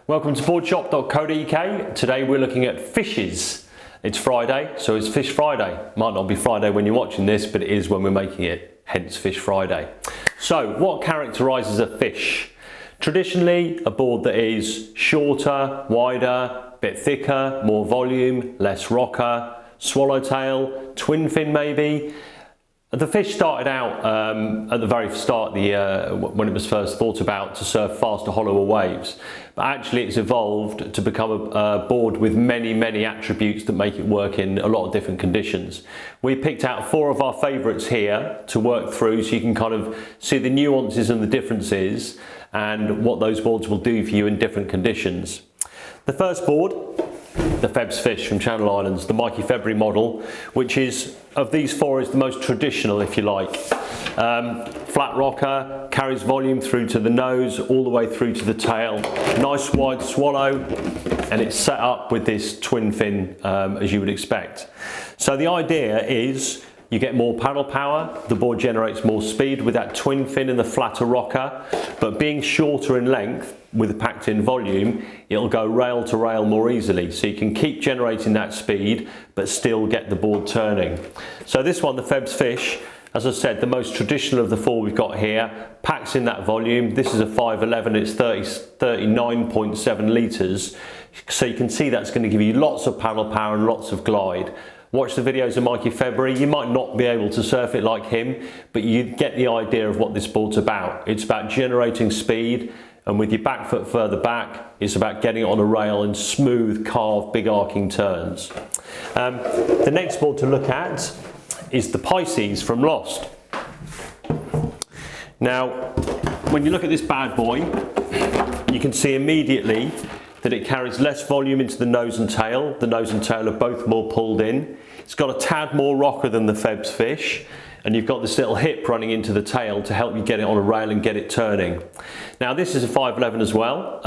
Welcome to boardshop.co.uk. Today we're looking at fishes. It's Friday, so it's Fish Friday. Might not be Friday when you're watching this, but it is when we're making it, hence Fish Friday. So what characterises a fish? Traditionally, a board that is shorter, wider, a bit thicker, more volume, less rocker, swallowtail, twin fin maybe. The fish started out at the very start, when it was first thought about, to surf faster, hollower waves. But actually it's evolved to become a board with many attributes that make it work in a lot of different conditions. We picked out 4 of our favourites here to work through so you can kind of see the nuances and the differences and what those boards will do for you in different conditions. The first board, the Feb's Fish from Channel Islands, the Mikey Fish model, which is, of these 4, is the most traditional, if you like. Flat rocker, carries volume through to the nose, all the way through to the tail. Nice wide swallow, and it's set up with this twin fin, as you would expect. So the idea is you get more paddle power, the board generates more speed with that twin fin and the flatter rocker, but being shorter in length with the packed in volume, it'll go rail to rail more easily. So you can keep generating that speed, but still get the board turning. So this one, the Feb's Fish, as I said, the most traditional of the 4 we've got here, packs in that volume. This is a 511, it's 39.7 litres. So you can see that's going to give you lots of paddle power and lots of glide. Watch the videos of Mikey Fish. You might not be able to surf it like him, but you get the idea of what this board's about. It's about generating speed, and with your back foot further back, it's about getting it on a rail in smooth, carved, big arcing turns. The next board to look at is the Pisces from Lost. Now, when you look at this bad boy, you can see immediately that it carries less volume into the nose and tail. The nose and tail are both more pulled in. It's got a tad more rocker than the Feb's Fish, and you've got this little hip running into the tail to help you get it on a rail and get it turning. Now this is a 511 as well.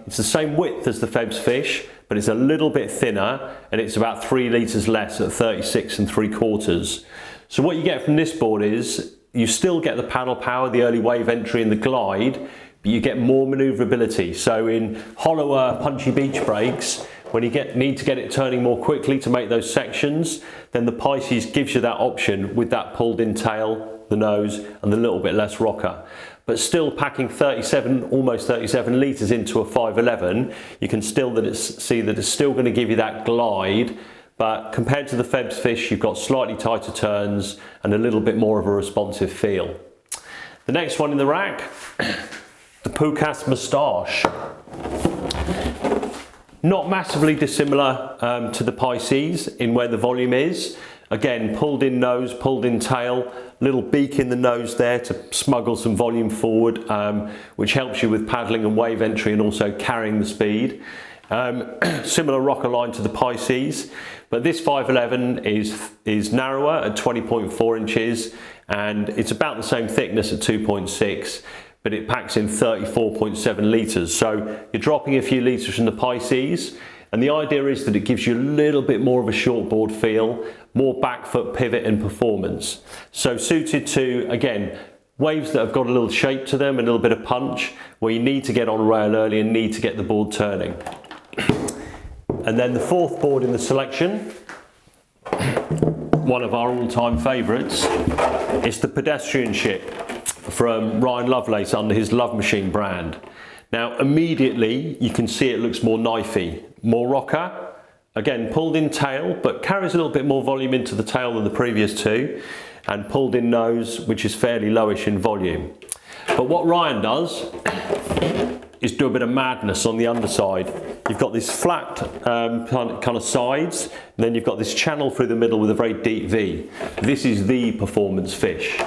It's the same width as the Feb's Fish, but it's a little bit thinner, and it's about 3 litres less at 36 3/4. So what you get from this board is you still get the paddle power, the early wave entry and the glide, but you get more manoeuvrability. So in hollower, punchy beach breaks, when you need to get it turning more quickly to make those sections, then the Pisces gives you that option with that pulled in tail, the nose, and the little bit less rocker. But still packing 37, almost 37 litres into a 511, you can still see that it's still going to give you that glide, but compared to the Feb's Fish, you've got slightly tighter turns and a little bit more of a responsive feel. The next one in the rack, the Pukass Moustache. Not massively dissimilar to the Pisces in where the volume is. Again, pulled in nose, pulled in tail, little beak in the nose there to smuggle some volume forward, which helps you with paddling and wave entry and also carrying the speed. Similar rocker line to the Pisces, but this 511 is narrower at 20.4 inches, and it's about the same thickness at 2.6. but it packs in 34.7 litres. So you're dropping a few litres from the Pisces, and the idea is that it gives you a little bit more of a shortboard feel, more back foot pivot and performance. So suited to, again, waves that have got a little shape to them, a little bit of punch, where you need to get on a rail early and need to get the board turning. And then the 4th board in the selection, one of our all-time favourites, is the Pedestrian Ship from Ryan Lovelace under his Love Machine brand. Now immediately you can see it looks more knifey, more rocker, again pulled in tail, but carries a little bit more volume into the tail than the previous 2, and pulled in nose, which is fairly lowish in volume. But what Ryan does is do a bit of madness on the underside. You've got this flat kind of sides, and then you've got this channel through the middle with a very deep V. This is the performance fish.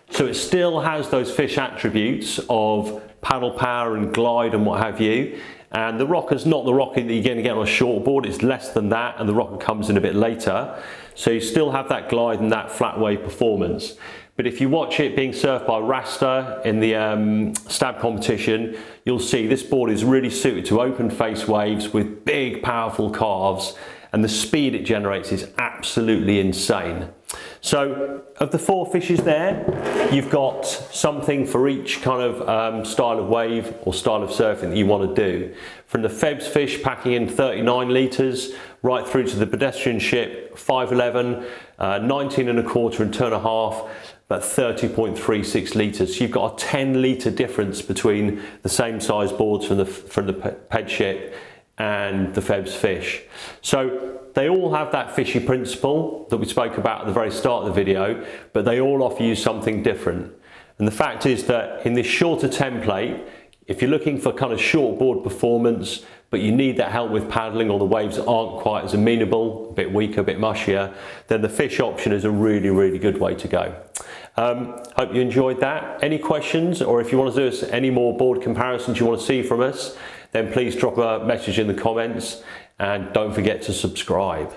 So it still has those fish attributes of paddle power and glide and what have you. And the rocker's not the rocker that you're going to get on a shortboard, it's less than that, and the rocker comes in a bit later. So you still have that glide and that flat wave performance. But if you watch it being surfed by Rasta in the stab competition, you'll see this board is really suited to open face waves with big powerful carves, and the speed it generates is absolutely insane. So of the 4 fishes there, you've got something for each kind of style of wave or style of surfing that you want to do. From the Feb's fish packing in 39 litres, right through to the pedestrian ship 5'11", 19 and a quarter and 2.5, but 30.36 litres. So you've got a 10 litre difference between the same size boards from the Ped ship and the Feb's fish. So they all have that fishy principle that we spoke about at the very start of the video, but they all offer you something different. And the fact is that in this shorter template, if you're looking for kind of shortboard performance, but you need that help with paddling or the waves aren't quite as amenable, a bit weaker, a bit mushier, then the fish option is a really, really good way to go. Hope you enjoyed that. Any questions, or if you want to do any more board comparisons you want to see from us, then please drop a message in the comments and don't forget to subscribe.